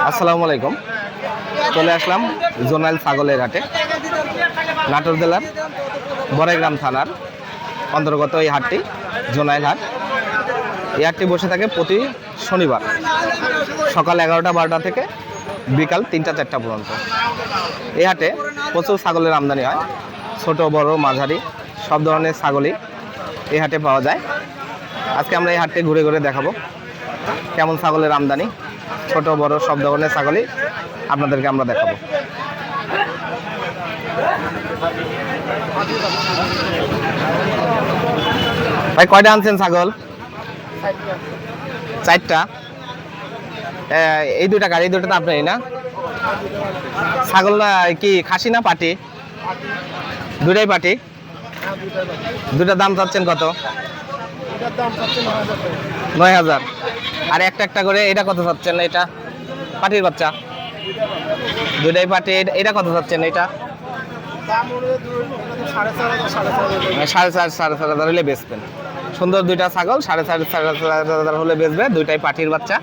আসসালামু আলাইকুম। চলে আসলাম জোনাইল ছাগলের হাটে, নাটোর জেলার বড়াইগ্রাম থানার অন্তর্গত এই হাটটি জোনাইল হাট। এই হাটটি বসে থাকে প্রতি শনিবার সকাল 11টা-12টা থেকে বিকাল 3টা-4টা পর্যন্ত। এই হাটে প্রচুর ছাগলের আমদানি হয়, ছোট বড় মাঝারি সব ধরনের ছাগলই এই হাটে পাওয়া যায়। আজকে আমরা এই হাটটি ঘুরে ঘুরে দেখাবো কেমন ছাগলের আমদানি, ছোট বড় সব ধরনের ছাগলই আপনাদেরকে আমরা দেখাবো। ভাই কয়টা আনছেন ছাগল? 4টা। এই দুটা গাড়ি, এই দুটা তো আপনারই না? ছাগল কি খাসি না পাটি? দুটাই পাটি। দুটার দাম চাচ্ছেন কত? 9,000। আর একটা একটা করে এটা কত চাচ্ছেন? এটা পাটির বাচ্চা, দুটাই পাটি। এটা কত চাচ্ছেন? এটা 4,500 হলে বেচবেন। সুন্দর দুইটা ছাগল 4,500 হলে বেচবে, দুইটাই পাটির বাচ্চা।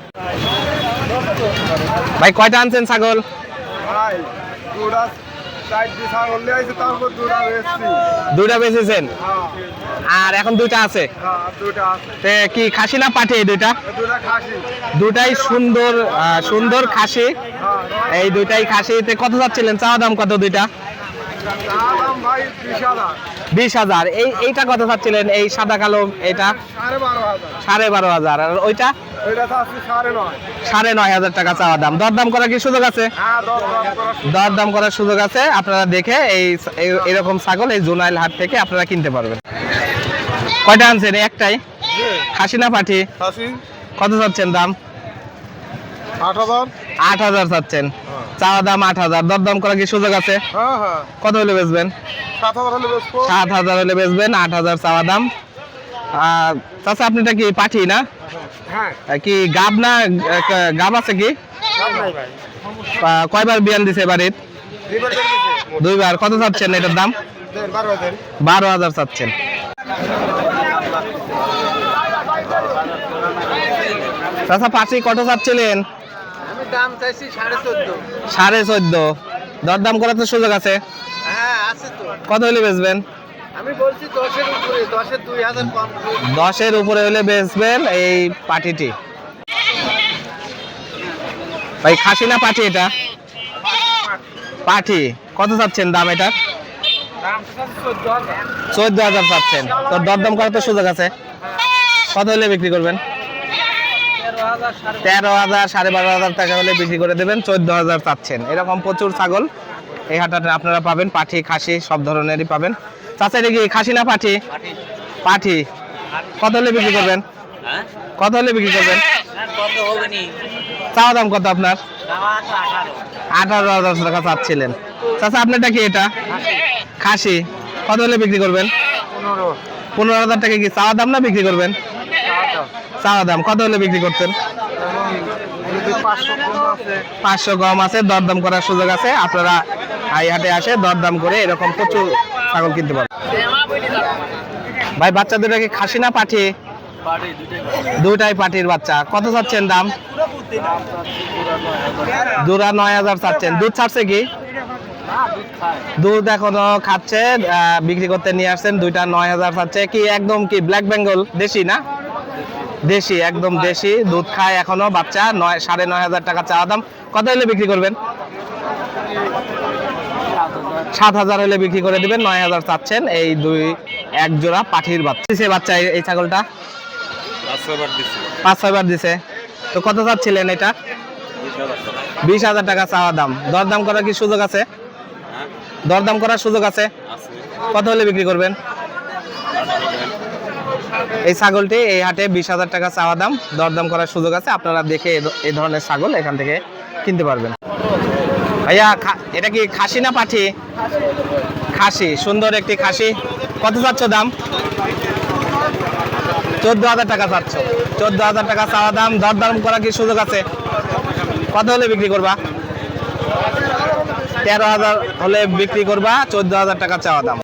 ভাই কয়টা আনছেন ছাগল? দুইটা বেচেছেন আর এখন দুইটা আছে। কি খাসি না পাঠি? দুইটা দুটাই সুন্দর সুন্দর খাসি। এই দুইটাই খাসিতে কত যাচ্ছিলেন? চাওয়া দাম কত? দুইটা 20,000। এইটা কত চাচ্ছিলেন? এই সাদা কালো এটা 12,500। আর ওইটা 9,500 টাকা চাওয়া দাম। দরদাম করার কি সুযোগ আছে? দরদাম করার সুযোগ আছে। আপনারা দেখে এরকম ছাগল এই জোনাইল হাট থেকে আপনারা কিনতে পারবেন। কয়টা আনছেন? একটাই। খাসি না পাঠি? কত চাচ্ছেন দাম? 8,000 চাচ্ছেন। চাওয়া দাম 8,000। দরদাম করার কি সুযোগ আছে? কত হলে বেচবেন? 7,000 হলে বেচবেন। 8,000 চাওয়া দাম। চাচা আপনিটা কি পাঠি না? কি গাব না? গাব আছে কি? কয়বার বিয়ান দিছে বাড়ির? 2বার। কত চাচ্ছেন এটার দাম? 12,000 চাচ্ছেন। চাচা পাঠি কত চাচ্ছিলেন? দাম চাইছি 14,500। 14,500। দরদাম করার তো সুযোগ আছে? আছে তো। কত হলে বেচবেন? আমি বলছি 10-এর উপরে, 10-এর 2,000 কম। 10-এর উপরে হলে বেচবেন এই পাটিটি। ভাই খাসি না পাটি? এটা পাটি। কত চাচ্ছেন দাম এটার? 14,000 চাচ্ছেন। তো দরদাম করার তো সুযোগ আছে? কত হলে বিক্রি করবেন? 13,000, 12,500 টাকা হলে বিক্রি করে দেবেন। 14,000 চাচ্ছেন। এরকম প্রচুর ছাগল এই হাটে আপনারা পাবেন, পাঠি খাসি সব ধরনেরই পাবেন। চাচা এটা কি খাসি না পাঠি? পাঠি। কত হলে বিক্রি করবেন? কত হলে বিক্রি করবেন? চাওয়া দাম কত আপনার? 18,000 টাকা চাচ্ছিলেন। চাচা আপনারটা কি? এটা খাসি। কত হলে বিক্রি করবেন? 15,000 টাকা। কি চাওয়া দাম না বিক্রি করবেন? চাওয়া দাম। কত হলে বিক্রি করতেন? 500 কম আছে। দরদাম করার সুযোগ আছে। আপনারা এই হাটে আসে দরদাম করে এরকম প্রচুর ছাগল কিনতে পারবেন। ভাই বাচ্চা দুটা কি খাসি না পাঠি? দুটাই পাটির বাচ্চা। কত চাচ্ছেন দাম? দুরা 9,000 চাচ্ছেন। দুধ ছাড়ছে কি? দুধ এখনো খাচ্ছে, বিক্রি করতে নিয়ে আসছেন। দুইটা 9,000 চাচ্ছে। কি একদম কি ব্ল্যাক বেঙ্গল দেশি না? দেশি, একদম দেশি। দুধ খায় এখনো, বাচ্চা। 9,500 টাকা চাওয়া দাম। কত হলে বিক্রি করবেন? 7,000 হলে বিক্রি করে দিবেন। 9,000 চাচ্ছেন। এই এক জোড়া পাঠির বাচ্চা। এই ছাগলটা 5-6বার দিছে। তো কত চাচ্ছিলেন এটা? 20,000 টাকা চাওয়া দাম। দরদাম করার কি সুযোগ আছে? দরদাম করার সুযোগ আছে? কত হলে বিক্রি করবেন? এই ছাগলটি এই হাটে 20,000 টাকা চাওয়া দাম। দরদাম করার সুযোগ আছে। আপনারা দেখে এই ধরনের ছাগল এখান থেকে কিনতে পারবেন। ভাইয়া এটা কি খাসি না পাঠি? খাসি। সুন্দর একটি খাসি। কত চাচ্ছ দাম? 14,000 টাকা চাচ্ছ। 14,000 টাকা চাওয়া দাম। দরদাম করার কি সুযোগ আছে? কত হলে বিক্রি করবা? 13,000 হলে বিক্রি করবা। 14,000 টাকা চাওয়া দাম।